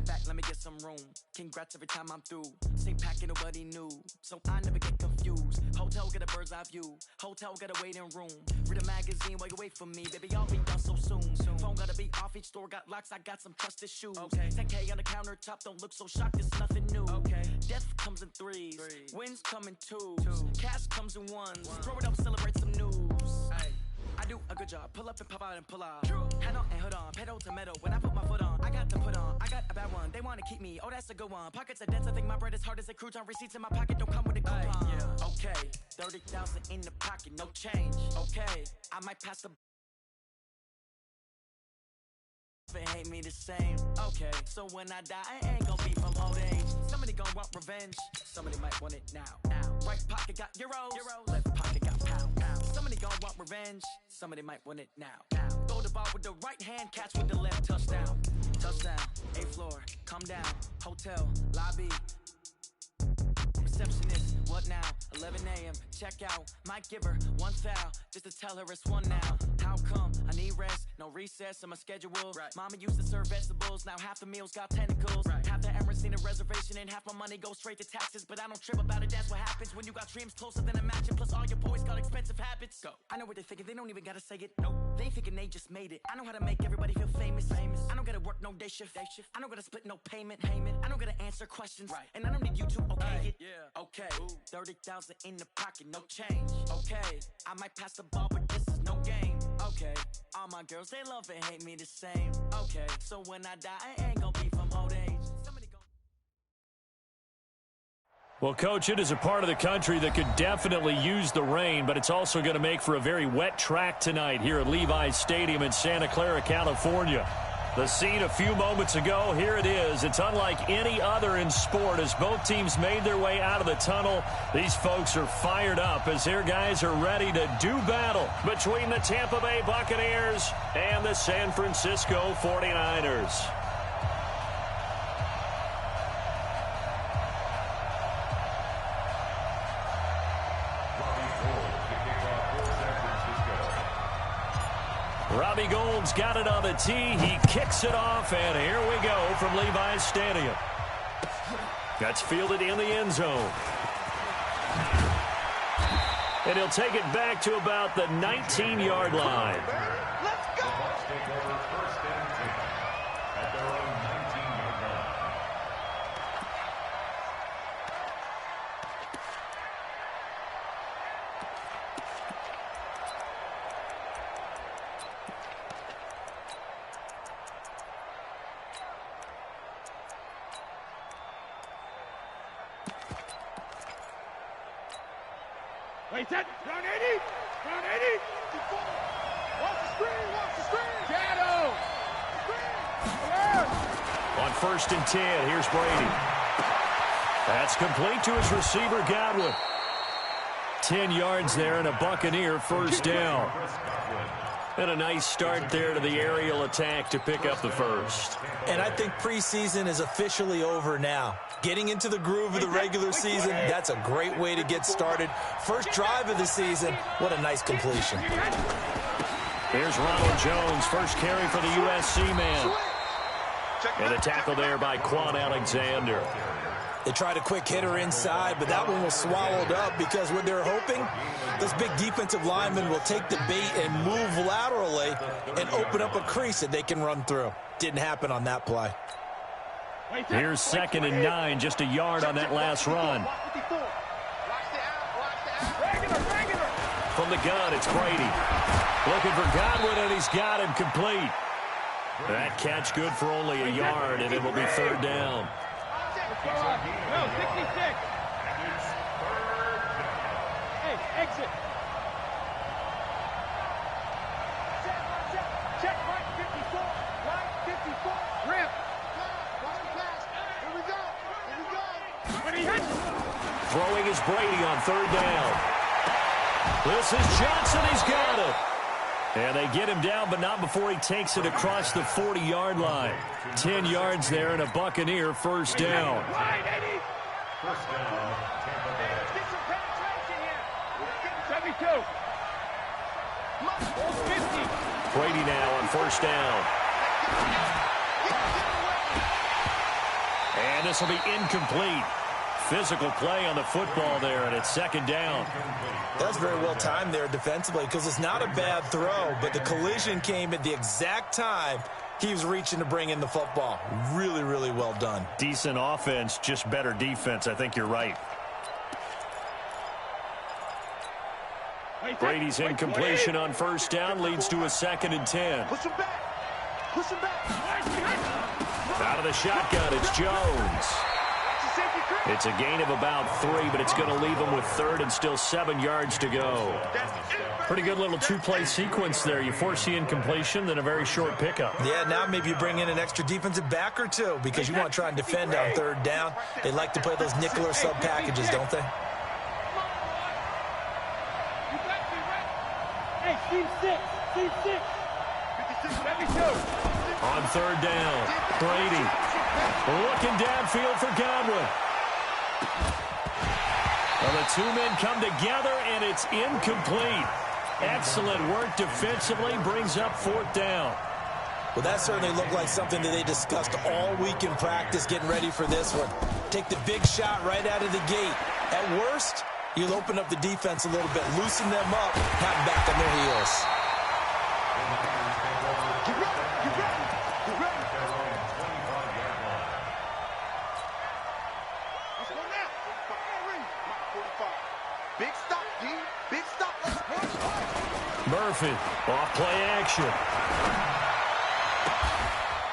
back, let me get some room. Congrats every time I'm through. Same packing, nobody knew, so I never get confused. Hotel, get a bird's eye view. Hotel, get a waiting room. Read a magazine while you wait for me. Baby, I'll be done so soon. Phone gotta be off, each store got locks, I got some trusted shoes. Okay. 10K on the countertop, don't look so shocked, it's nothing new. Okay. Death comes in threes. Wins come in twos. Cash comes in ones. Throw it up, celebrate some news. Ay. I do a good job, pull up and pop out and pull out. Hand on and hood on, pedal to metal. When I put my foot on, I got to put on. I got a bad one, they wanna keep me, oh that's a good one. Pockets are dense, I think my bread is hard as a crouton. Receipts in my pocket don't come with a coupon. Yeah. Okay, 30,000 in the pocket, no change. Okay, I might pass the hate me the same. Okay, so when I die, I ain't gon' be from old age. Somebody gon' want revenge, somebody might want it now. Right pocket got euros, left pocket got pounds. Somebody gon' want revenge, somebody might want it now. Throw the ball with the right hand, catch with the left, touchdown. Touchdown, 8th floor, come down. Hotel, lobby. Receptionist, what now? 11 a.m. Check out. Might give her one foul just to tell her it's one now. How come? I need rest, no recess in my schedule. Right. Mama used to serve vegetables, now half the meals got tentacles. Right. Half the Emirates need a reservation and half my money goes straight to taxes. But I don't trip about it, that's what happens when you got dreams closer than a matching. Plus all your boys got expensive habits. Go. I know what they're thinking, they don't even gotta say it. Nope. They ain't thinking they just made it. I know how to make everybody feel famous. I don't gotta work no day shift. I don't gotta split no payment. I don't gotta answer questions. Right. And I don't need you to okay it. Yeah. Okay. 30,000 in the pocket, no change. Okay. I might pass the ball, but this is no game. Okay. All my girls, they love and hate me the same. Okay. So when I die, I ain't gonna be from old age. Well, Coach, it is a part of the country that could definitely use the rain, but it's also going to make for a very wet track tonight here at Levi's Stadium in Santa Clara, California. The scene a few moments ago, here it is. It's unlike any other in sport as both teams made their way out of the tunnel. These folks are fired up as their guys are ready to do battle between the Tampa Bay Buccaneers and the San Francisco 49ers. Robbie Gould's got it on the tee. He kicks it off, and here we go from Levi's Stadium. That's fielded in the end zone. And he'll take it back to about the 19-yard line. Let's go! Take over first and 10 at their own 19-yard line. Wait, set, round 80, round 80. Watch the screen, Shadow. On first and 10, here's Brady. That's complete to his receiver, Godwin. 10 yards there and a Buccaneer first down. And a nice start there to the aerial attack to pick up the first. And I think preseason is officially over now. Getting into the groove of the regular season, that's a great way to get started. First drive of the season, what a nice completion. There's Ronald Jones, first carry for the USC man. And a tackle there by Quan Alexander. They tried a quick hitter inside, but that one was swallowed up because what they're hoping, this big defensive lineman will take the bait and move laterally and open up a crease that they can run through. Didn't happen on that play. Here's 2nd and 9, just a yard on that last run. From the gun, it's Brady. Looking for Godwin, and he's got him complete. That catch good for only a yard, and it will be third down. No, 66. Hey, exit. Check right 54. Right 54. Rip. Here we go. When he hits. Throwing is Brady on third down. This is Johnson. He's got it. And they get him down, but not before he takes it across the 40-yard line. 10 yards there and a Buccaneer first down. First down, Tampa Bay. Get some penetration here. 72. 50. Brady now on first down. And this will be incomplete. Physical play on the football there, and it's second down. That's very well timed there defensively because it's not a bad throw, but the collision came at the exact time he was reaching to bring in the football. Really, really well done. Decent offense, just better defense. I think you're right. Brady's incompletion on first down leads to a 2nd and 10. Push him back. Push him back. Out of the shotgun, it's Jones. It's a gain of about 3, but it's going to leave him with 3rd and still 7 yards to go. Pretty good little two-play sequence there. You force the incompletion, then a very short pickup. Yeah, now maybe you bring in an extra defensive back or two because you want to try and defend on 3rd down. They like to play those nickel or sub packages, don't they? Hey, Steve 6. Steve 6. 52. On 3rd down, Brady looking downfield for Godwin. Well, the two men come together, and it's incomplete. Excellent work defensively, brings up 4th down. Well, that certainly looked like something that they discussed all week in practice getting ready for this one. Take the big shot right out of the gate. At worst, you'll open up the defense a little bit, loosen them up, have them back on their heels. Big stop, D. Big stop. Murphy, off play action.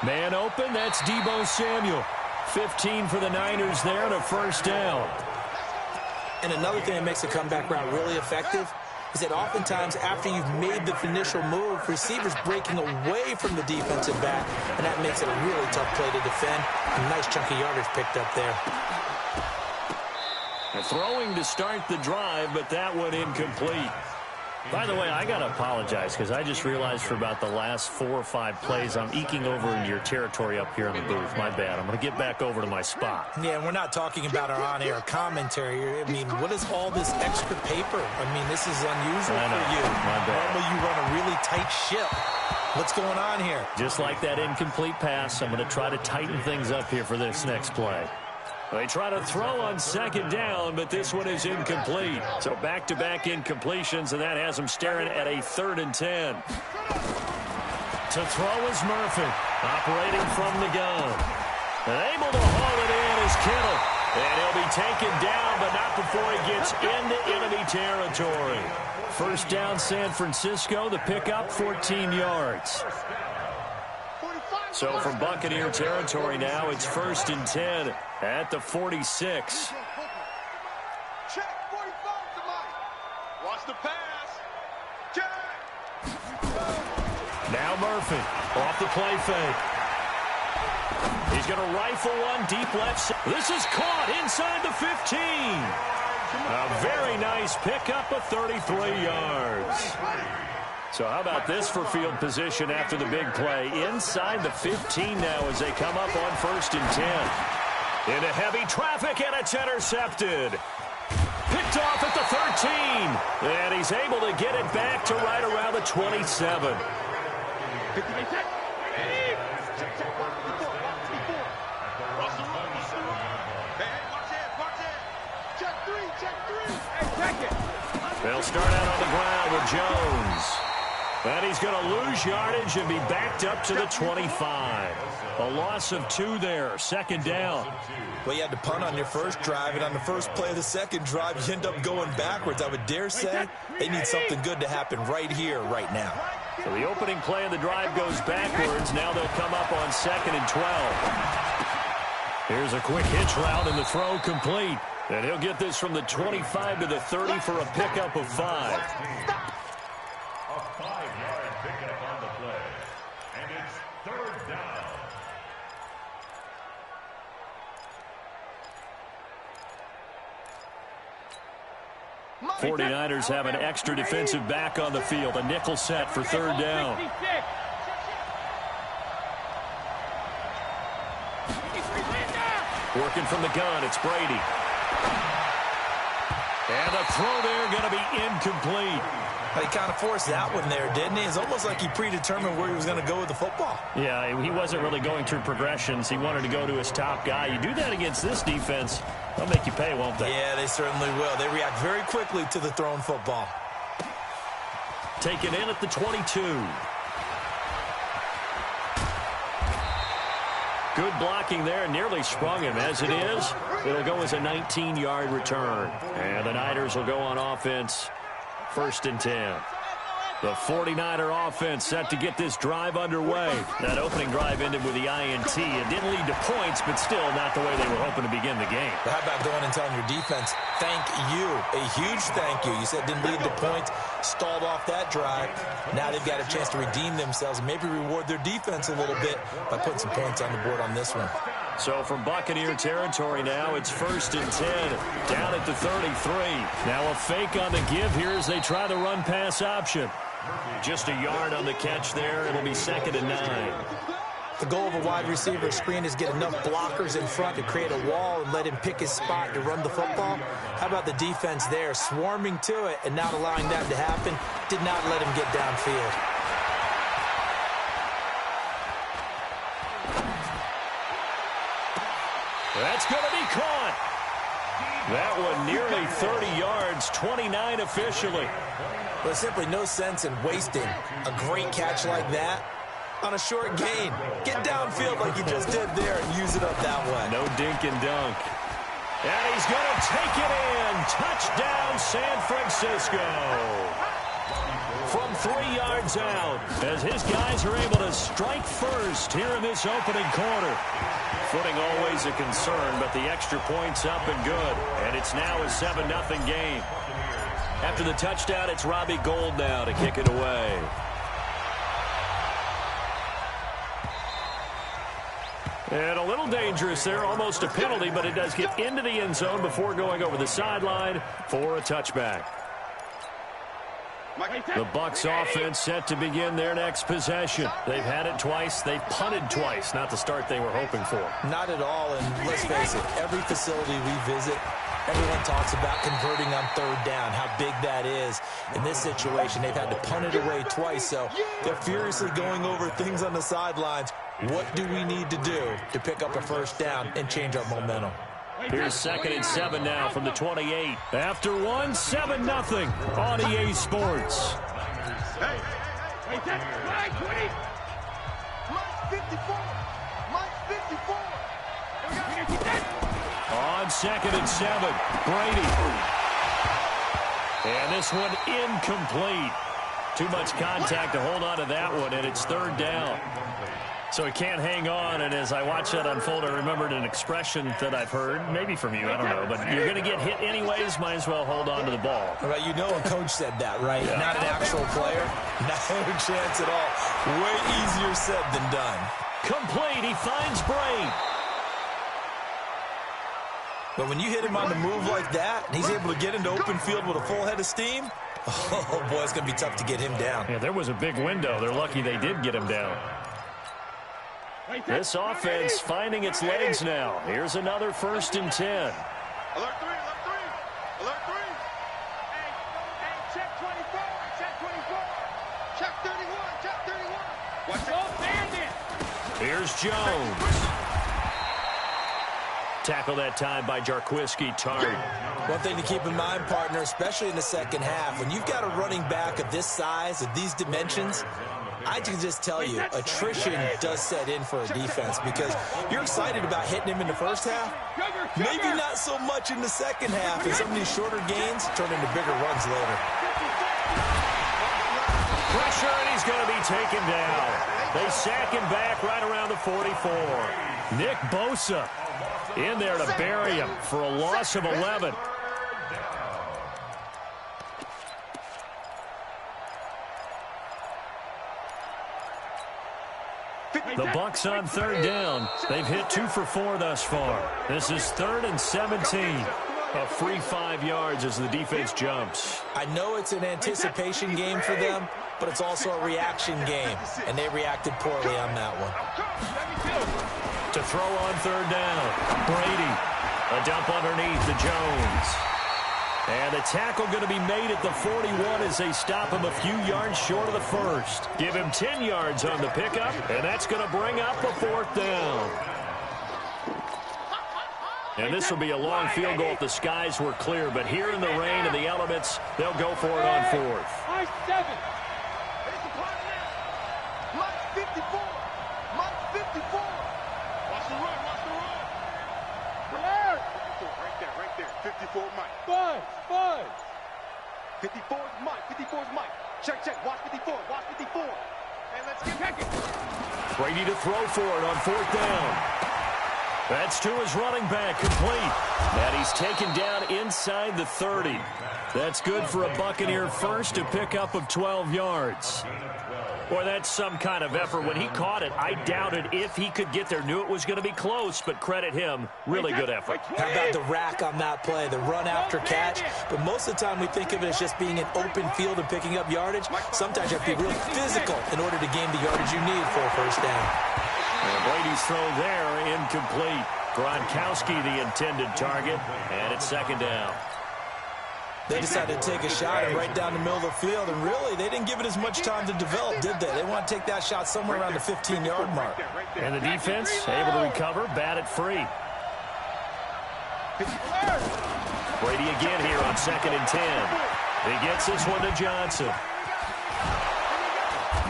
Man open, that's Deebo Samuel. 15 for the Niners there and a 1st down. And another thing that makes a comeback route really effective is that oftentimes after you've made the initial move, receivers breaking away from the defensive back, and that makes it a really tough play to defend. A nice chunk of yardage picked up there. Throwing to start the drive, but that one incomplete. By the way, I got to apologize because I just realized for about the last 4 or 5 plays, I'm eking over into your territory up here in the booth. My bad. I'm going to get back over to my spot. Yeah, and we're not talking about our on-air commentary. I mean, what is all this extra paper? I mean, this is unusual for you. My bad. Normally you run a really tight ship. What's going on here? Just like that incomplete pass, I'm going to try to tighten things up here for this next play. They try to throw on 2nd down, but this one is incomplete. So back-to-back incompletions, and that has them staring at a 3rd and 10. To throw is Murphy, operating from the gun. And able to haul it in is Kittle. And he'll be taken down, but not before he gets into enemy territory. 1st down, San Francisco. The pickup, 14 yards. So from Buccaneer territory now, it's 1st and 10 at the 46. Check 45, somebody. Watch the pass. Check. Now Murphy off the play fake. He's going to rifle one deep left. This is caught inside the 15. A very nice pickup of 33 yards. So how about this for field position after the big play? Inside the 15 now as they come up on 1st and 10. Into heavy traffic, and it's intercepted. Picked off at the 13. And he's able to get it back to right around the 27. They'll start out on the ground with Jones. And he's going to lose yardage and be backed up to the 25. A loss of 2 there, 2nd down. Well, you had to punt on your first drive, and on the first play of the second drive, you end up going backwards. I would dare say they need something good to happen right here, right now. So the opening play of the drive goes backwards. Now they'll come up on 2nd and 12. Here's a quick hitch route, and the throw complete. And he'll get this from the 25 to the 30 for a pickup of 5. A 5-yard pickup on the play. And it's 3rd down. 49ers have an extra defensive back on the field. A nickel set for 3rd down. Working from the gun, it's Brady. And the throw there going to be incomplete. He kind of forced that one there, didn't he? It's almost like he predetermined where he was going to go with the football. Yeah, he wasn't really going through progressions. He wanted to go to his top guy. You do that against this defense, they'll make you pay, won't they? Yeah, they certainly will. They react very quickly to the thrown football. Taken in at the 22. Good blocking there, nearly sprung him. As it is, it'll go as a 19-yard return. And the Niners will go on offense, 1st and 10. The 49er offense set to get this drive underway. That opening drive ended with the INT. It didn't lead to points, but still not the way they were hoping to begin the game. But how about going and telling your defense, thank you, a huge thank you. You said didn't lead to points, stalled off that drive. Now they've got a chance to redeem themselves and maybe reward their defense a little bit by putting some points on the board on this one. So from Buccaneer territory now, it's 1st and 10, down at the 33. Now a fake on the give here as they try the run-pass option. Just a yard on the catch there. It'll be 2nd and 9. The goal of a wide receiver screen is get enough blockers in front to create a wall and let him pick his spot to run the football. How about the defense there, swarming to it and not allowing that to happen? Did not let him get downfield. That's going to be caught. That one nearly 30 yards, 29 officially. There's simply no sense in wasting a great catch like that on a short gain. Get downfield like you just did there and use it up that way. No dink and dunk. And he's going to take it in. Touchdown, San Francisco. From 3 yards out, as his guys are able to strike first here in this opening quarter. Footing always a concern, but the extra point's up and good. And it's now a 7-0 game. After the touchdown, it's Robbie Gould now to kick it away. And a little dangerous there, almost a penalty, but it does get into the end zone before going over the sideline for a touchback. The Bucs offense set to begin their next possession. They've had it twice. They've punted twice. Not the start they were hoping for. Not at all, and let's face it, every facility we visit, everyone talks about converting on 3rd down, how big that is. In this situation, they've had to punt it away twice, so they're furiously going over things on the sidelines. What do we need to do to pick up a 1st down and change our momentum? Here's 2nd and 7 now from the 28. After one, 7-0 on EA Sports. Hey, Mike 20. Mike 54. Mike 54. On 2nd and 7, Brady. And this one incomplete. Too much contact to hold on to that one, and it's 3rd down. So he can't hang on, and as I watch that unfold, I remembered an expression that I've heard, maybe from you, I don't know, but you're going to get hit anyways, might as well hold on to the ball. Well, you know a coach said that, right? Yeah. Not an actual player. No chance at all. Way easier said than done. Complete, he finds Bray. But when you hit him on the move like that, and he's able to get into open field with a full head of steam, oh, boy, it's going to be tough to get him down. Yeah, there was a big window. They're lucky they did get him down. This offense finding its legs now. Here's another 1st and 10. Alert 3, alert 3. Alert 3. Hey, check 24, check 24. Check 31, check 31. Watch out, bandit. Here's Jones. Tackle that time by Jarquiski Tart. One thing to keep in mind, partner, especially in the second half, when you've got a running back of this size, of these dimensions, I can just tell you, attrition does set in for a defense because you're excited about hitting him in the first half. Maybe not so much in the second half, and some of these shorter gains turn into bigger runs later. Pressure, and he's going to be taken down. They sack him back right around the 44. Nick Bosa in there to bury him for a loss of 11. The Bucs on 3rd down. They've hit 2 for 4 thus far. This is 3rd and 17. A free 5 yards as the defense jumps. I know it's an anticipation game for them, but it's also a reaction game, and they reacted poorly on that one. To throw on 3rd down, Brady. A dump underneath to Jones. And the tackle going to be made at the 41 as they stop him a few yards short of the first. Give him 10 yards on the pickup, and that's going to bring up a 4th down. And this will be a long field goal if the skies were clear, but here in the rain and the elements, they'll go for it on 4th. Mark 7. Mark 54. Mark 54. Watch the run. Watch the run. Right there. 54 Mike. 5. 54 is Mike. 54 is Mike. Check. Watch 54. Watch 54. And let's get back it. Brady to throw for it on 4th down. That's to his running back, complete. And he's taken down inside the 30. That's good for a Buccaneer first, a pickup of 12 yards. Boy, that's some kind of effort. When he caught it, I doubted if he could get there. Knew it was going to be close, but credit him. Really good effort. How about the rack on that play, the run after catch? But most of the time we think of it as just being an open field and picking up yardage. Sometimes you have to be real physical in order to gain the yardage you need for a first down. And Brady's throw there, incomplete. Gronkowski the intended target, and it's 2nd down. They decided to take a shot and right down the middle of the field, and really, they didn't give it as much time to develop, did they? They want to take that shot somewhere around the 15-yard mark. And the defense able to recover, bat it free. Brady again here on 2nd and 10. He gets this one to Johnson.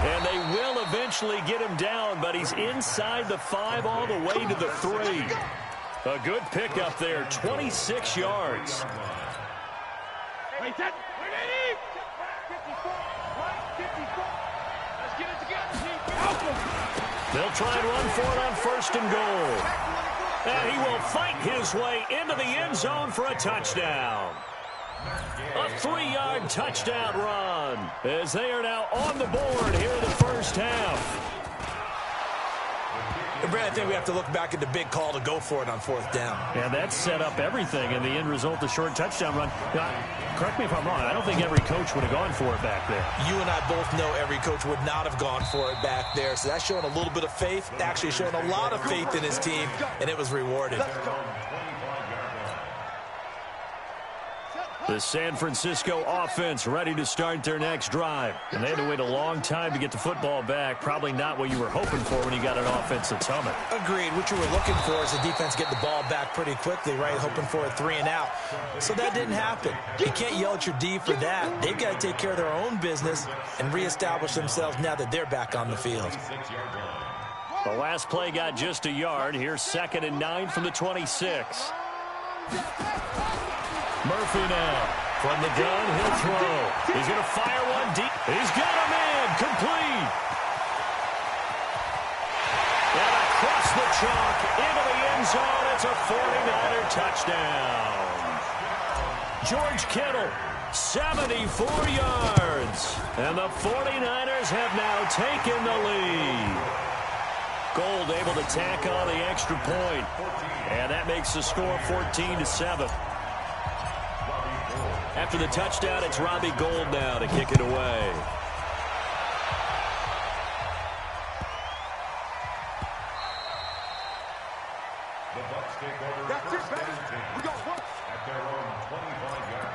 And they will eventually get him down, but he's inside the 5 all the way to the 3. A good pickup there, 26 yards. Wait, that. Wait, 54. Let's get it together, team. Help him. They'll try and run for it on 1st and goal. And he will fight his way into the end zone for a touchdown. A 3-yard touchdown run as they are now on the board here in the first half. And Brad, I think we have to look back at the big call to go for it on 4th down. And that set up everything in the end result, the short touchdown run. Now, correct me if I'm wrong, I don't think every coach would have gone for it back there. You and I both know every coach would not have gone for it back there. So that's showing a little bit of faith, actually showing a lot of faith in his team, and it was rewarded. The San Francisco offense ready to start their next drive. And they had to wait a long time to get the football back. Probably not what you were hoping for when you got an offense that's humming. Agreed. What you were looking for is the defense get the ball back pretty quickly, right? Hoping for a 3 and out. So that didn't happen. You can't yell at your D for that. They've got to take care of their own business and reestablish themselves now that they're back on the field. The last play got just a yard. Here's 2nd and 9 from the 26. Murphy now. From the gun, he'll throw. He's going to fire one deep. He's got a man. Complete. And across the chalk into the end zone. It's a 49er touchdown. George Kittle, 74 yards. And the 49ers have now taken the lead. Gold able to tack on the extra point. And that makes the score 14-7. After the touchdown, it's Robbie Gould now to kick it away. The Bucs take over. That's it, baby. We got one. At their own 25-yard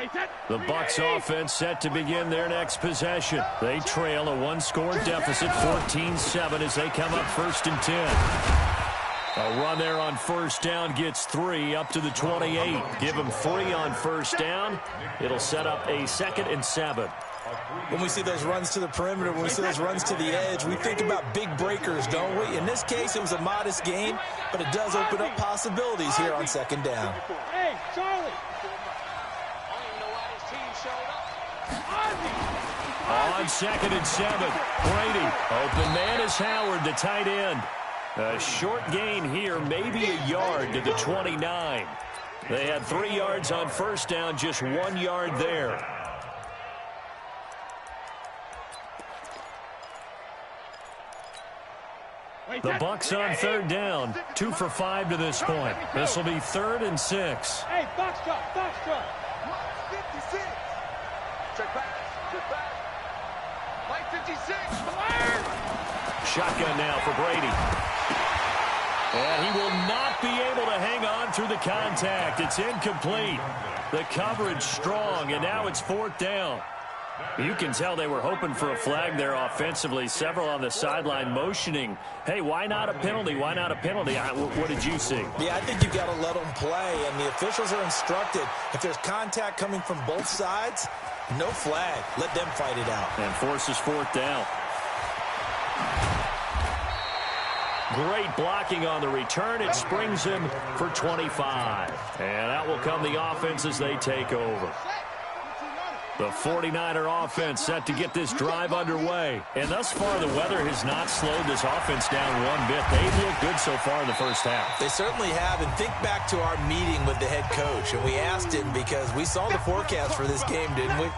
line. The Bucs offense set to begin their next possession. They trail a one-score deficit, 14-7, as they come up 1st and 10. A run there on 1st down gets 3 up to the 28. Give them 3 on 1st down. It'll set up a 2nd and 7. When we see those runs to the perimeter, when we see those runs to the edge, we think about big breakers, don't we? In this case, it was a modest gain, but it does open up possibilities here on 2nd down. Hey, Charlie. On 2nd and 7, Brady. Open man is Howard, the tight end. A short gain here, maybe a yard to the 29. They had 3 yards on 1st down, just 1 yard there. The Bucs on 3rd down, 2 for 5 to this point. This will be 3rd and 6. Hey, box drop. 56. Check back. Like 56. Shotgun now for Brady. And he will not be able to hang on through the contact. It's incomplete. The coverage strong, and now it's 4th down. You can tell they were hoping for a flag there offensively. Several on the sideline motioning, hey, why not a penalty? Why not a penalty? What did you see? Yeah, I think you've got to let them play, and the officials are instructed, if there's contact coming from both sides, no flag. Let them fight it out. And forces 4th down. Great blocking on the return. It springs him for 25. And out will come the offense as they take over. The 49er offense set to get this drive underway. And thus far, the weather has not slowed this offense down one bit. They've looked good so far in the first half. They certainly have. And think back to our meeting with the head coach. And we asked him, because we saw the forecast for this game, didn't we?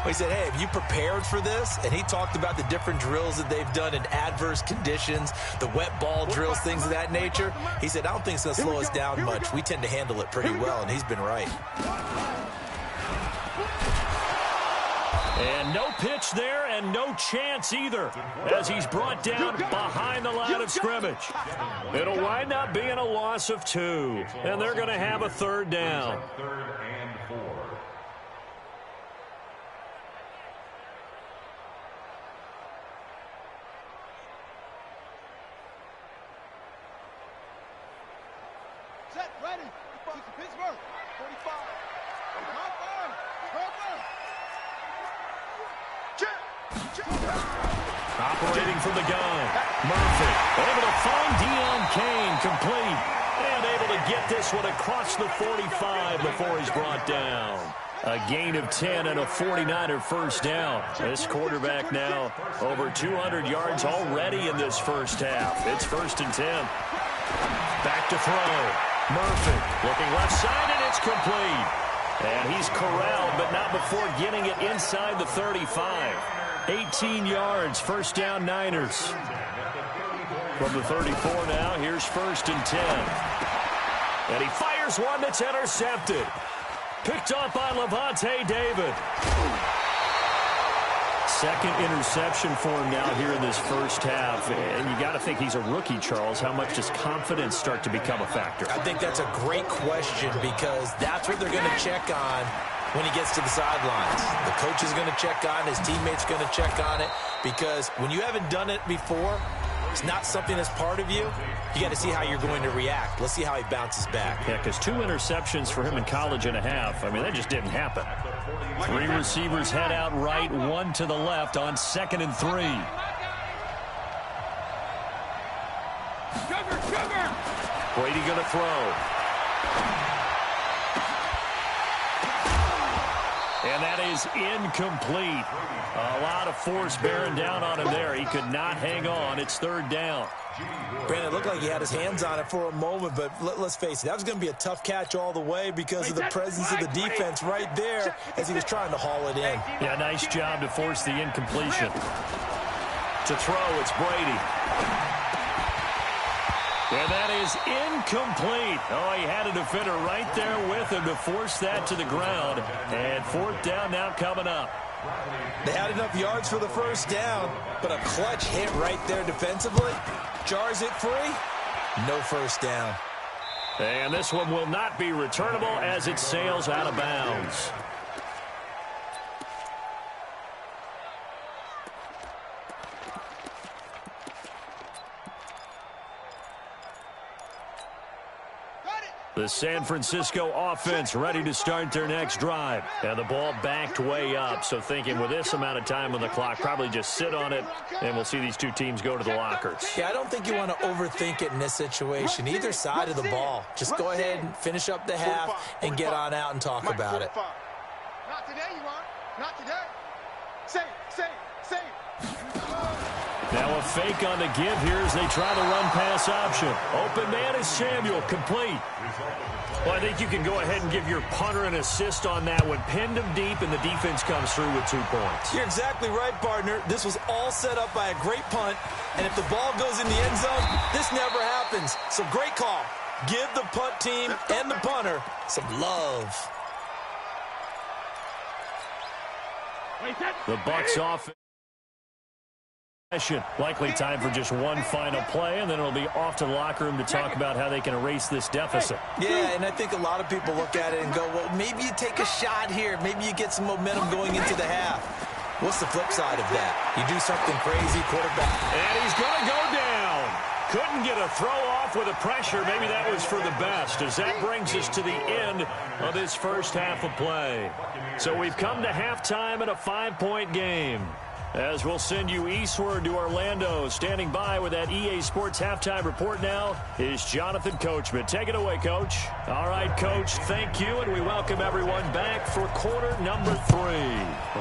We said, hey, have you prepared for this? And he talked about the different drills that they've done in adverse conditions, the wet ball drills, things of that nature. He said, I don't think it's going to slow us down much. We tend to handle it pretty well, and he's been right. And no pitch there, and no chance either, as he's brought down behind the line of scrimmage. It'll wind up being a loss of 2, and they're going to have a 3rd down. 3rd and 4. Set, ready. Pittsburgh. 45. Operating from the gun, Murphy able to find Deion Kane, complete, and able to get this one across the 45 before he's brought down. A gain of 10 and a 49er first down. This quarterback now over 200 yards already in this first half. It's 1st and 10. Back to throw. Murphy looking left side, and it's complete. And he's corralled, but not before getting it inside the 35. 18 yards, first down Niners. From the 34 now, here's 1st and 10. And he fires one that's intercepted. Picked up by Levante David. Second interception for him now here in this first half. And you got to think he's a rookie, Charles. How much does confidence start to become a factor? I think that's a great question, because that's what they're going to check on when he gets to the sidelines. The coach is going to check on it. His teammates going to check on it, because when you haven't done it before, it's not something that's part of you. You got to see how you're going to react. Let's see how he bounces back. Yeah, because 2 interceptions for him in college and a half. I mean, that just didn't happen. 3 receivers head out right, 1 to the left on 2nd and 3. Brady going to throw. And that is incomplete. A lot of force bearing down on him there. He could not hang on. It's 3rd down. Brandon, it looked like he had his hands on it for a moment, but let's face it, that was going to be a tough catch all the way because of the presence of the defense right there as he was trying to haul it in. Yeah, nice job to force the incompletion. To throw, it's Brady. And that is incomplete. Oh, he had a defender right there with him to force that to the ground. And 4th down now coming up. They had enough yards for the first down, but a clutch hit right there defensively. Jars it free. No first down. And this one will not be returnable as it sails out of bounds. The San Francisco offense ready to start their next drive. And the ball backed way up, so thinking with this amount of time on the clock, probably just sit on it, and we'll see these two teams go to the lockers. Yeah, I don't think you want to overthink it in this situation, either side of the ball. Just go ahead and finish up the half and get on out and talk about it. Not today, you are. Not today. Save. Now a fake on the give here as they try the run-pass option. Open man is Samuel, complete. Well, I think you can go ahead and give your punter an assist on that one. Pinned him deep, and the defense comes through with 2 points. You're exactly right, partner. This was all set up by a great punt, and if the ball goes in the end zone, this never happens. So great call. Give the punt team and the punter some love. The Bucs offense. Likely time for just one final play, and then it'll be off to the locker room to talk about how they can erase this deficit. Yeah, and I think a lot of people look at it and go, well, maybe you take a shot here. Maybe you get some momentum going into the half. What's the flip side of that? You do something crazy, quarterback. And he's going to go down. Couldn't get a throw off with the pressure. Maybe that was for the best, as that brings us to the end of this first half of play. So we've come to halftime in a 5-point game. As we'll send you eastward to Orlando. Standing by with that EA Sports halftime report now is Jonathan Coachman. Take it away, Coach. All right, Coach, thank you, and we welcome everyone back for quarter number 3.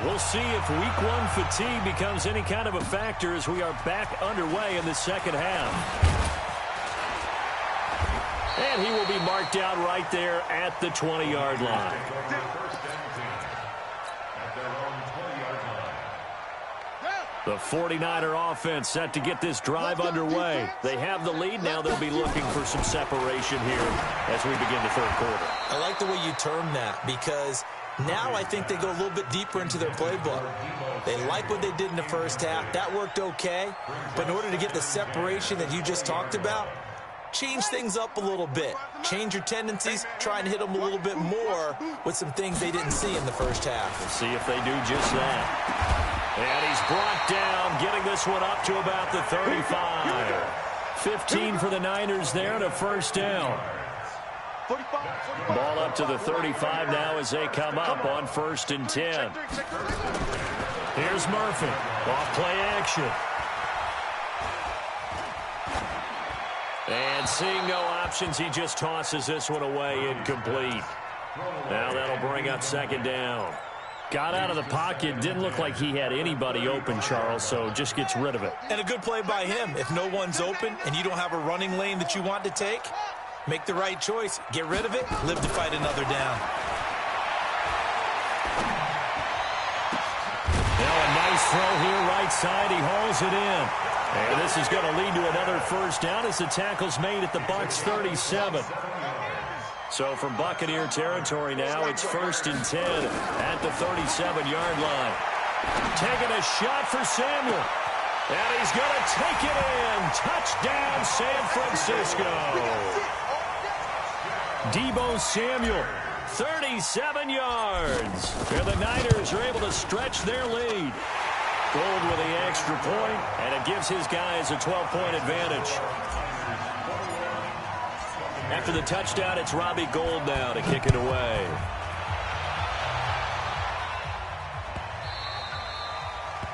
We'll see if week 1 fatigue becomes any kind of a factor as we are back underway in the second half. And he will be marked out right there at the 20-yard line. The 49er offense set to get this drive underway. They have the lead. Now they'll be looking for some separation here as we begin the third quarter. I like the way you term that, because now I think they go a little bit deeper into their playbook. They like what they did in the first half. That worked okay. But in order to get the separation that you just talked about, change things up a little bit. Change your tendencies. Try and hit them a little bit more with some things they didn't see in the first half. We'll see if they do just that. And he's brought down, getting this one up to about the 35. 15 for the Niners there and a first down. Ball up to the 35 now as they come up on 1st and 10. Here's Murphy. Off play action. And seeing no options, he just tosses this one away, incomplete. Now that'll bring up 2nd down. Got out of the pocket. Didn't look like he had anybody open, Charles, so just gets rid of it. And a good play by him. If no one's open and you don't have a running lane that you want to take, make the right choice. Get rid of it. Live to fight another down. Now a nice throw here, right side. He hauls it in. And this is going to lead to another first down as the tackle's made at the Bucs 37. So from Buccaneer territory now, it's 1st and 10 at the 37-yard line. Taking a shot for Samuel. And he's going to take it in. Touchdown, San Francisco. Deebo Samuel, 37 yards. And the Niners are able to stretch their lead. Gold with the extra point, and it gives his guys a 12-point advantage. After the touchdown, it's Robbie Gould now to kick it away.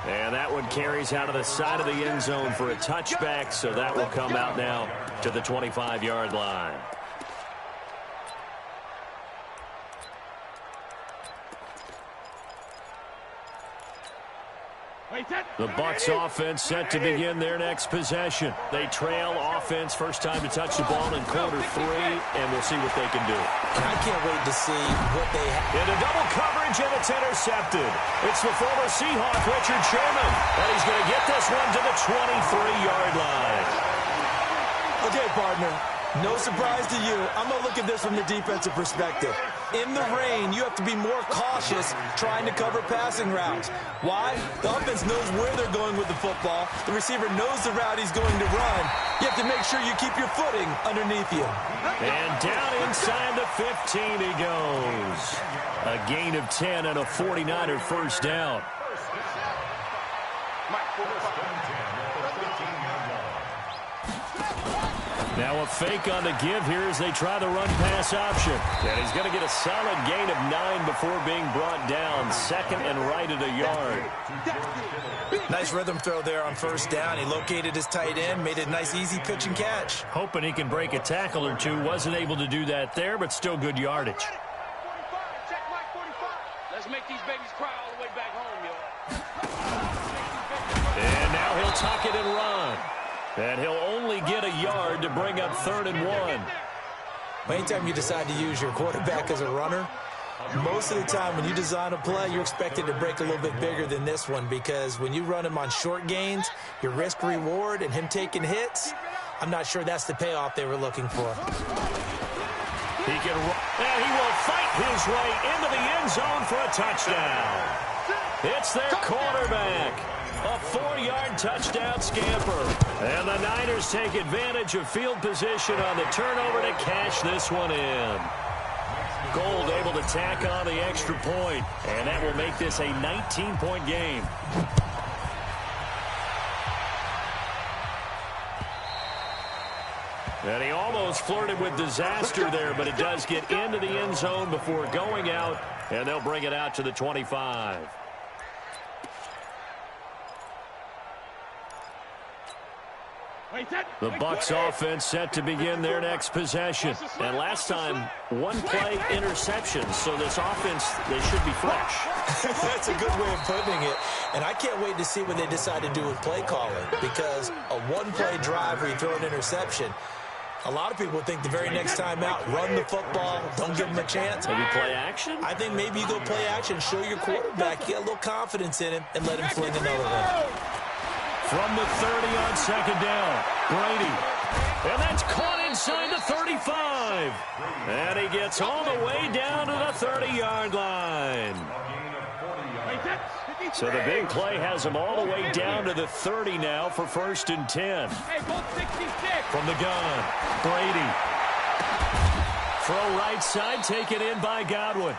And that one carries out of the side of the end zone for a touchback, so that will come out now to the 25-yard line. The Bucs offense set to begin their next possession. They trail offense, first time to touch the ball in quarter 3, and we'll see what they can do. I can't wait to see what they have. Into double coverage, and it's intercepted. It's the former Seahawk, Richard Sherman, and he's going to get this one to the 23-yard line. Okay, partner, no surprise to you. I'm going to look at this from the defensive perspective. In the rain, you have to be more cautious trying to cover passing routes. Why? The offense knows where they're going with the football. The receiver knows the route he's going to run. You have to make sure you keep your footing underneath you. And down inside the 15 he goes. A gain of 10 and a 49er first down. Now a fake on the give here as they try the run-pass option. And he's going to get a solid gain of 9 before being brought down. 2nd and right at a yard. Nice rhythm throw there on first down. He located his tight end, made a nice easy pitch and catch. Hoping he can break a tackle or two. Wasn't able to do that there, but still good yardage. Let's make these babies cry all the way back home, yo. And now he'll tuck it and run. And he'll only get a yard to bring up 3rd and 1. Anytime you decide to use your quarterback as a runner, most of the time when you design a play, you're expected to break a little bit bigger than this one, because when you run him on short gains, your risk-reward and him taking hits, I'm not sure that's the payoff they were looking for. He can run, and he will fight his way into the end zone for a touchdown. It's their quarterback. A 4-yard touchdown scamper. And the Niners take advantage of field position on the turnover to cash this one in. Gold able to tack on the extra point, and that will make this a 19-point game. And he almost flirted with disaster there, but it does get into the end zone before going out, and they'll bring it out to the 25. The Bucs offense set to begin their next possession. And last time, one-play interception, so this offense, they should be fresh. That's a good way of putting it. And I can't wait to see what they decide to do with play calling, because a one-play drive where you throw an interception, a lot of people think the very next time out, run the football, don't give them a chance. Maybe play action? I think maybe you go play action, show your quarterback, get a little confidence in him, and let him fling another one. From the 30 on second down, Brady. And that's caught inside the 35. And he gets all the way down to the 30-yard line. So the big play has him all the way down to the 30 now for 1st and 10. From the gun, Brady. Throw right side, taken in by Godwin.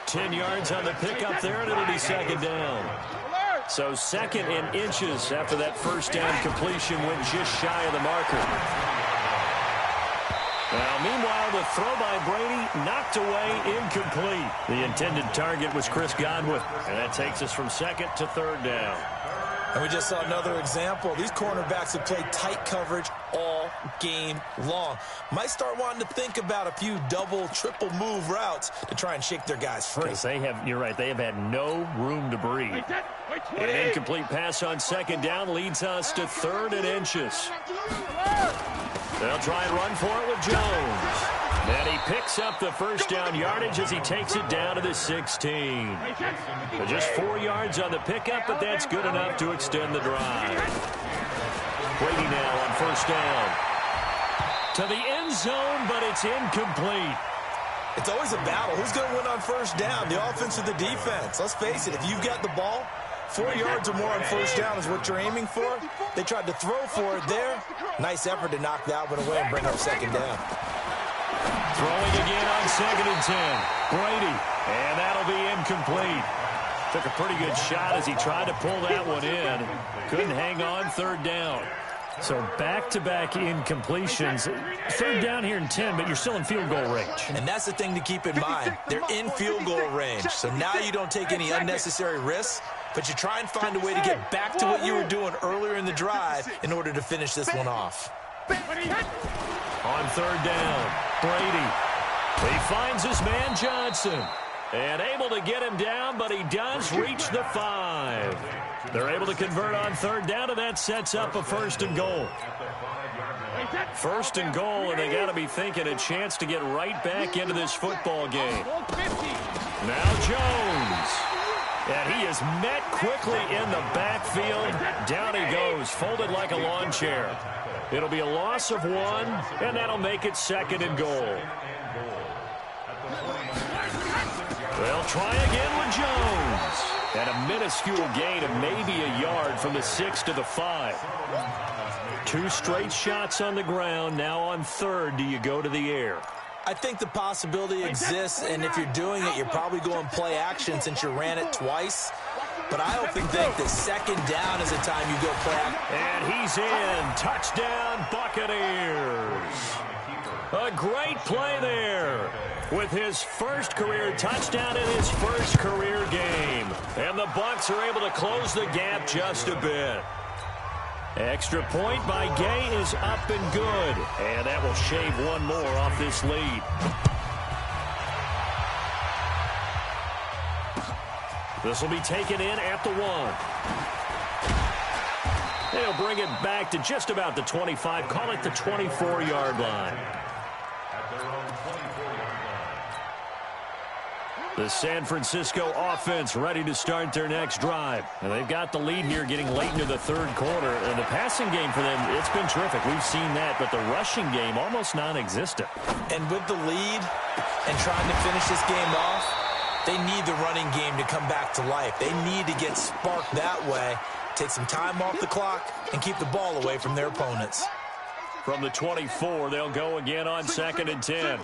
10 yards on the pickup there, and it'll be second down. So 2nd and inches after that first down completion went just shy of the marker. Now, meanwhile, the throw by Brady knocked away, incomplete. The intended target was Chris Godwin, and that takes us from 2nd to 3rd down. And we just saw another example. These cornerbacks have played tight coverage all game long. Might start wanting to think about a few double, triple move routes to try and shake their guys free. Because they have, you're right, they have had no room to breathe. An incomplete pass on 2nd down leads us to 3rd and inches. They'll try and run for it with Jones. And he picks up the first down yardage as he takes it down to the 16. So just 4 yards on the pickup, but that's good enough to extend the drive. Brady now on 1st down. To the end zone, but it's incomplete. It's always a battle. Who's going to win on 1st down, the offense or the defense? Let's face it, if you've got the ball, 4 yards or more on 1st down is what you're aiming for. They tried to throw for it there. Nice effort to knock that one away and bring up 2nd down. Throwing again on 2nd and 10. Brady, and that'll be incomplete. Took a pretty good shot as he tried to pull that one in. Couldn't hang on 3rd down. So back-to-back incompletions. 3rd down here in 10, but you're still in field goal range. And that's the thing to keep in mind. They're in field goal range. So now you don't take any unnecessary risks, but you try and find a way to get back to what you were doing earlier in the drive in order to finish this one off. On 3rd down, Brady. He finds his man Johnson. And able to get him down, but he does reach the 5. They're able to convert on 3rd down, and that sets up a 1st and goal. 1st and goal, and they got to be thinking a chance to get right back into this football game. Now Jones. And he is met quickly in the backfield. Down he goes, folded like a lawn chair. It'll be a loss of 1, and that'll make it 2nd and goal. They'll try again with Jones. And a minuscule gain of maybe a yard from the 6 to the 5. 2 straight shots on the ground. Now on 3rd, do you go to the air? I think the possibility exists, and if you're doing it, you're probably going play action since you ran it twice. But I often think that 2nd down is the time you go play action. And he's in. Touchdown, Buccaneers. A great play there with his first career touchdown in his first career game. And the Bucs are able to close the gap just a bit. Extra point by Gay is up and good. And that will shave 1 more off this lead. This will be taken in at the 1. They'll bring it back to just about the 25. Call it the 24-yard line. The San Francisco offense ready to start their next drive. And they've got the lead here getting late into the 3rd quarter. And the passing game for them, it's been terrific. We've seen that. But the rushing game, almost non-existent. And with the lead and trying to finish this game off, They need the running game to come back to life. They need to get sparked that way, take some time off the clock, and keep the ball away from their opponents. From the 24, they'll go again on 2nd and 10.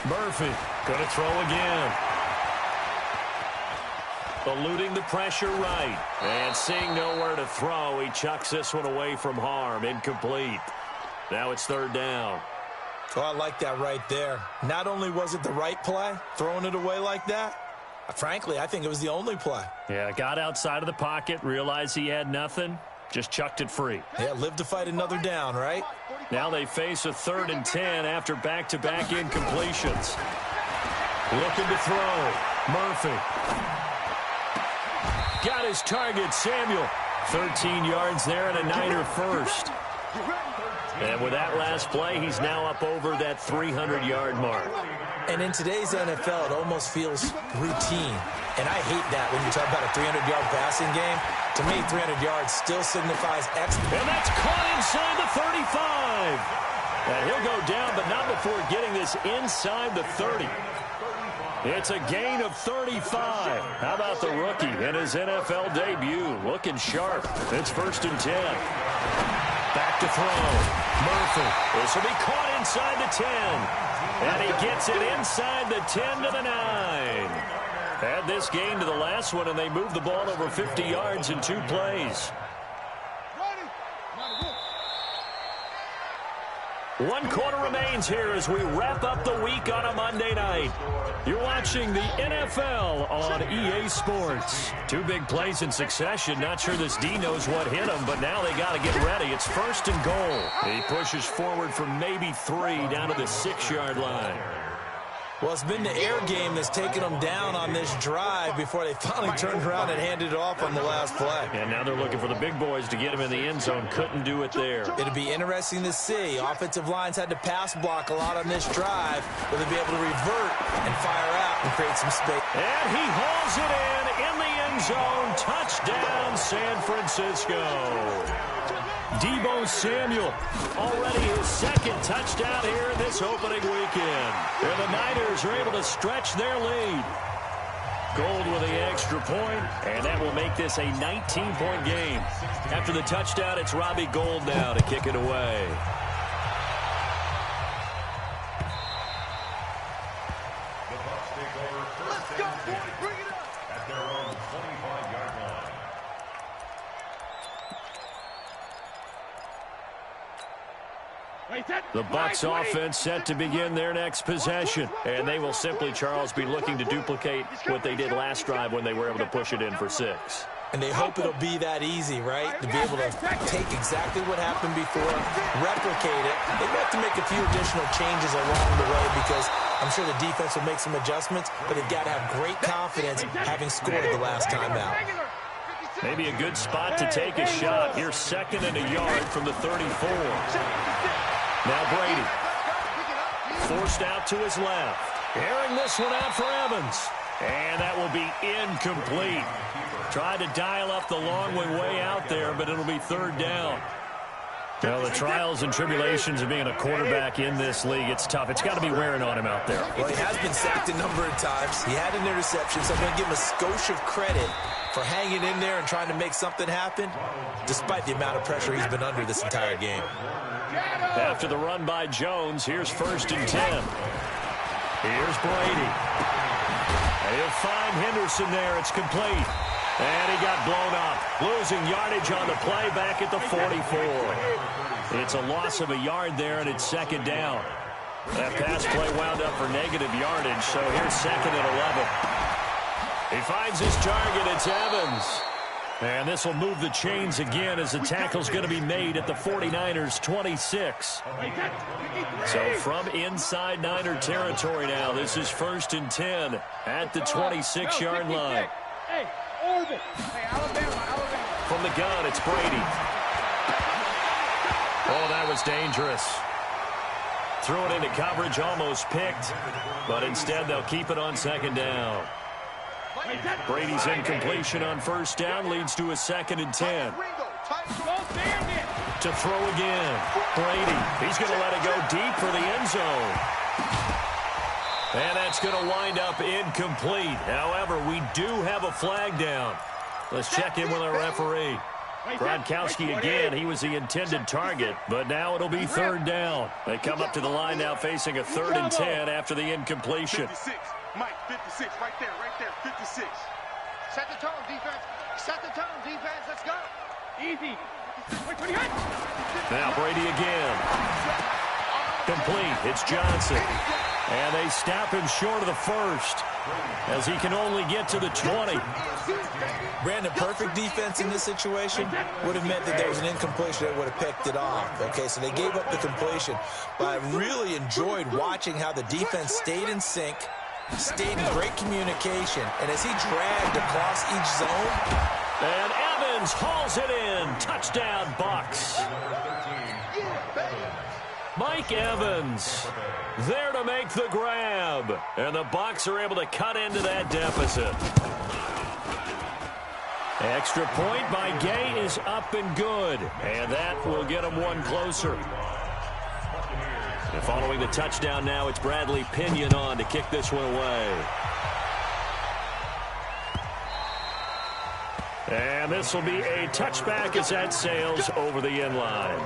Murphy going to throw again. Eluding the pressure right. And seeing nowhere to throw, he chucks this one away from harm. Incomplete. Now it's 3rd down. Oh, I like that right there. Not only was it the right play, throwing it away like that, frankly, I think it was the only play. Yeah, got outside of the pocket, realized he had nothing, just chucked it free. Yeah, live to fight another down, right? Now they face a 3rd and 10 after back-to-back incompletions. Looking to throw. Murphy. Got his target, Samuel. 13 yards there and a Niner first. And with that last play, he's now up over that 300-yard mark. And in today's NFL, it almost feels routine. And I hate that when you talk about a 300-yard passing game. To me, 300 yards still signifies exploit. And that's caught inside the 35. And he'll go down, but not before getting this inside the 30. It's a gain of 35. How about the rookie in his NFL debut? Looking sharp. It's 1st and 10. Back to throw. Murphy. This will be caught inside the 10. And he gets it inside the 10 to the 9. Add this gain to the last one, and they move the ball over 50 yards in 2 plays. 1 quarter remains here as we wrap up the week on a Monday night. You're watching the NFL on EA Sports. 2 big plays in succession. Not sure this D knows what hit him, but now they got to get ready. It's 1st and goal. He pushes forward from maybe 3 down to the 6-yard line. Well, it's been the air game that's taken them down on this drive before they finally turned around and handed it off on the last play. And now they're looking for the big boys to get him in the end zone. Couldn't do it there. It'll be interesting to see. Offensive lines had to pass block a lot on this drive. Will they be able to revert and fire out and create some space? And he hauls it in the end zone. Touchdown, San Francisco. Deebo Samuel, already his 2nd touchdown here in this opening weekend. And the Niners are able to stretch their lead. Gold with the extra point, and that will make this a 19-point game. After the touchdown, it's Robbie Gould now to kick it away. The Bucs take over 1st and 10 at their own 25-yard line. The Bucs offense set to begin their next possession. And they will simply, Charles, be looking to duplicate what they did last drive when they were able to push it in for 6. And they hope it'll be that easy, right? To be able to take exactly what happened before, replicate it. They have to make a few additional changes along the way because I'm sure the defense will make some adjustments, but they've got to have great confidence having scored the last time out. Maybe a good spot to take a shot. Here's 2nd and a yard from the 34. Now Brady. Forced out to his left. Airing this one out for Evans. And that will be incomplete. Tried to dial up the long way out there, but it'll be 3rd down. Well, the trials and tribulations of being a quarterback in this league, it's tough. It's got to be wearing on him out there. Well, he has been sacked a number of times. He had an interception, so I'm going to give him a skosh of credit for hanging in there and trying to make something happen, despite the amount of pressure he's been under this entire game. After the run by Jones, here's 1st and 10. Here's Brady. And he'll find Henderson there. It's complete. And he got blown up. Losing yardage on the play back at the 44. It's a loss of a yard there, and it's 2nd down. That pass play wound up for negative yardage, so here's 2nd and 11. He finds his target. It's Evans. And this will move the chains again as the tackle's going to be made at the 49ers' 26. So from inside Niner territory now, this is 1st and 10 at the 26-yard line. From the gun, it's Brady. Oh, that was dangerous. Threw it into coverage, almost picked, but instead they'll keep it on 2nd down. Brady's incompletion on 1st down leads to a 2nd and 10. to throw again. Brady, he's going to let it go deep for the end zone. And that's going to wind up incomplete. However, we do have a flag down. Let's check in with our referee. Gronkowski again, he was the intended target, but now it'll be third down. They come up to the line now facing a 3rd and 10 after the incompletion. 56, Mike, 56, right there, 56. Set the tone, defense. Set the tone, defense. Let's go. Easy. Now Brady again. Complete. It's Johnson. And they stop him short of the first as he can only get to the 20. Brandon, perfect defense in this situation would have meant that there was an incompletion that would have picked it off. Okay, so they gave up the completion. But I really enjoyed watching how the defense stayed in sync, stayed in great communication, and as he dragged across each zone. And Evans hauls it in. Touchdown, Bucs. Mike Evans there to make the grab. And the Bucs are able to cut into that deficit. Extra point by Gay is up and good. And that will get him one closer. And following the touchdown now, it's Bradley Pinion on to kick this one away. And this will be a touchback as that sails over the end line.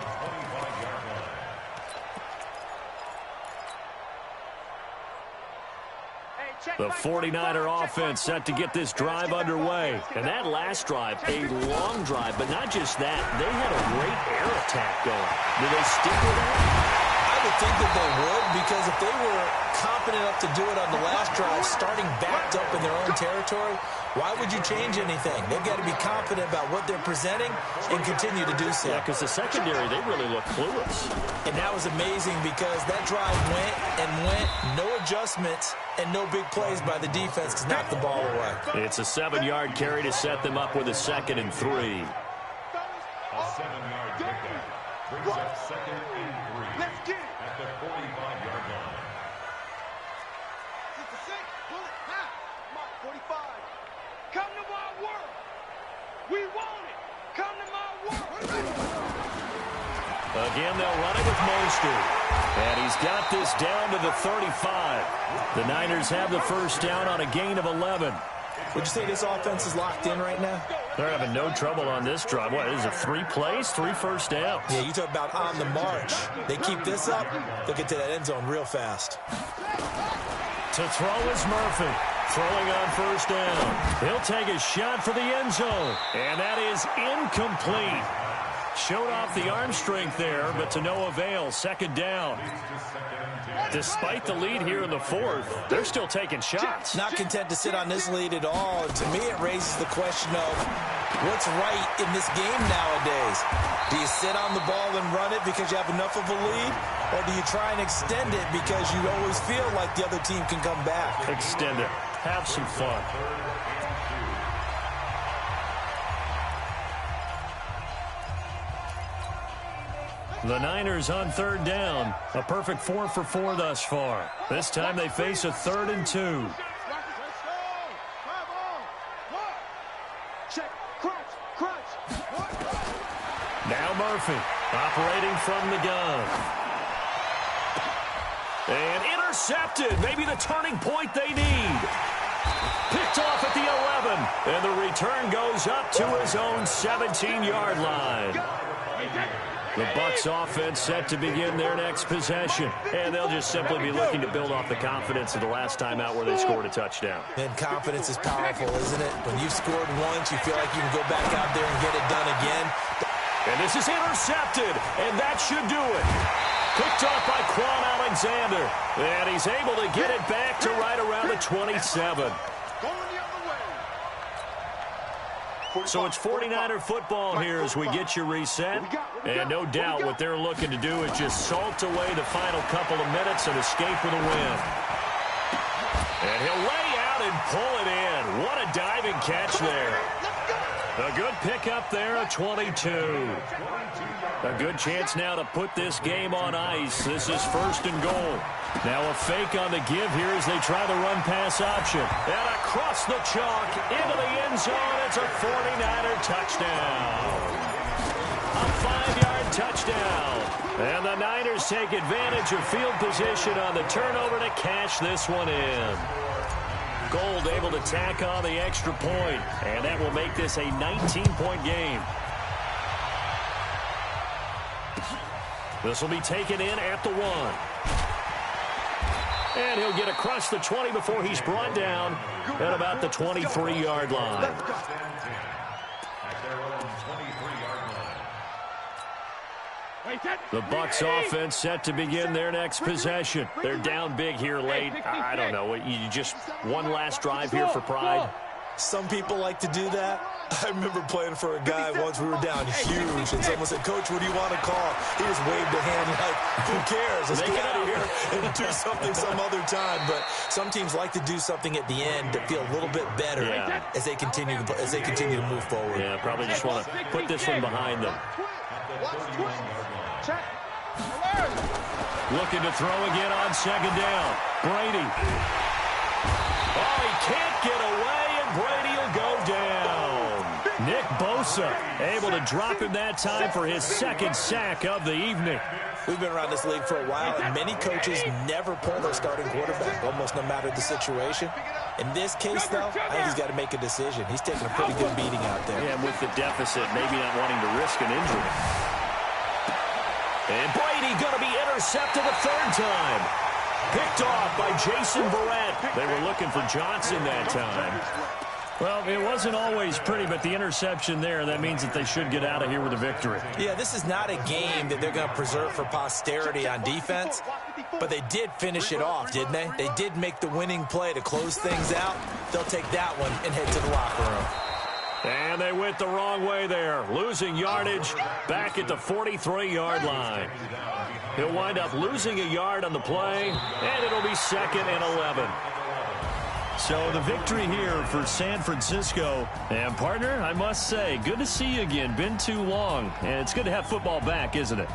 The 49er offense set to get this drive underway. And that last drive, a long drive, but not just that. They had a great air attack going. Do they stick with that? I would think that they would, because if they were confident enough to do it on the last drive, starting backed up in their own territory, why would you change anything? They've got to be confident about what they're presenting and continue to do so. Yeah, because the secondary, they really look clueless. And that was amazing because that drive went and went, no adjustments, and no big plays by the defense to knock the ball away. It's a 7-yard carry to set them up with a 2nd and 3. A 7-yard pickup brings up 2nd and 3 at the 45-yard line. 66, pull it, now. Mark 45. Come to my work. We want it. Come to my work. Again, they'll run it with Mostert. And he's got this down to the 35. The Niners have the first down on a gain of 11. Would you say this offense is locked in right now? They're having no trouble on this drive. What, is it 3 plays, 3 first downs? Yeah, you talk about on the march. They keep this up, they'll get to that end zone real fast. To throw is Murphy. Throwing on first down. He'll take a shot for the end zone. And that is incomplete. Showed off the arm strength there, but to no avail. 2nd down. Despite the lead here in the 4th, they're still taking shots. Not content to sit on this lead at all. And to me, it raises the question of what's right in this game nowadays. Do you sit on the ball and run it because you have enough of a lead? Or do you try and extend it because you always feel like the other team can come back? Extend it. Have some fun. The Niners on 3rd down. A perfect 4 for 4 thus far. This time they face a 3rd and 2. Now Murphy operating from the gun. And intercepted. Maybe the turning point they need. Picked off at the 11. And the return goes up to his own 17-yard line. The Bucs offense set to begin their next possession. And they'll just simply be looking to build off the confidence of the last time out where they scored a touchdown. And confidence is powerful, isn't it? When you've scored once, you feel like you can go back out there and get it done again. And this is intercepted. And that should do it. Picked off by Quan Alexander. And he's able to get it back to right around the 27. So it's 49er football here as we get you reset. And no doubt what they're looking to do is just salt away the final couple of minutes and escape with a win. And he'll lay out and pull it in. What a diving catch there. A good pickup there at 22. A good chance now to put this game on ice. This is 1st and goal. Now a fake on the give here as they try the run-pass option. And across the chalk into the end zone. It's a 49er touchdown. A 5-yard touchdown. And the Niners take advantage of field position on the turnover to cash this one in. Gold able to tack on the extra point, and that will make this a 19-point game. This will be taken in at the 1. And he'll get across the 20 before he's brought down at about the 23-yard line. The Bucs offense set to begin their next possession. They're down big here late. I don't know. You just one last drive here for pride. Some people like to do that. I remember playing for a guy once. We were down huge, and someone said, "Coach, what do you want to call?" He just waved a hand like, "Who cares? Let's get out of here and do something some other time." But some teams like to do something at the end to feel a little bit better as they continue to move forward. Yeah, probably just want to put this one behind them. Looking to throw again on second down. Brady. Oh, he can't get away, and Brady will go down. Nick Bosa able to drop him that time for his second sack of the evening. We've been around this league for a while, and many coaches never pull their starting quarterback, almost no matter the situation. In this case, though, I think he's got to make a decision. He's taking a pretty good beating out there. Yeah, with the deficit, maybe not wanting to risk an injury. And Brady going to be intercepted a third time. Picked off by Jason Verrett. They were looking for Johnson that time. Well, it wasn't always pretty, but the interception there, that means that they should get out of here with a victory. Yeah, this is not a game that they're going to preserve for posterity on defense, but they did finish it off, didn't they? They did make the winning play to close things out. They'll take that one and head to the locker room. And they went the wrong way there, losing yardage back at the 43-yard line. He'll wind up losing a yard on the play, and it'll be 2nd and 11. So the victory here for San Francisco. And, partner, I must say, good to see you again. Been too long. And it's good to have football back, isn't it?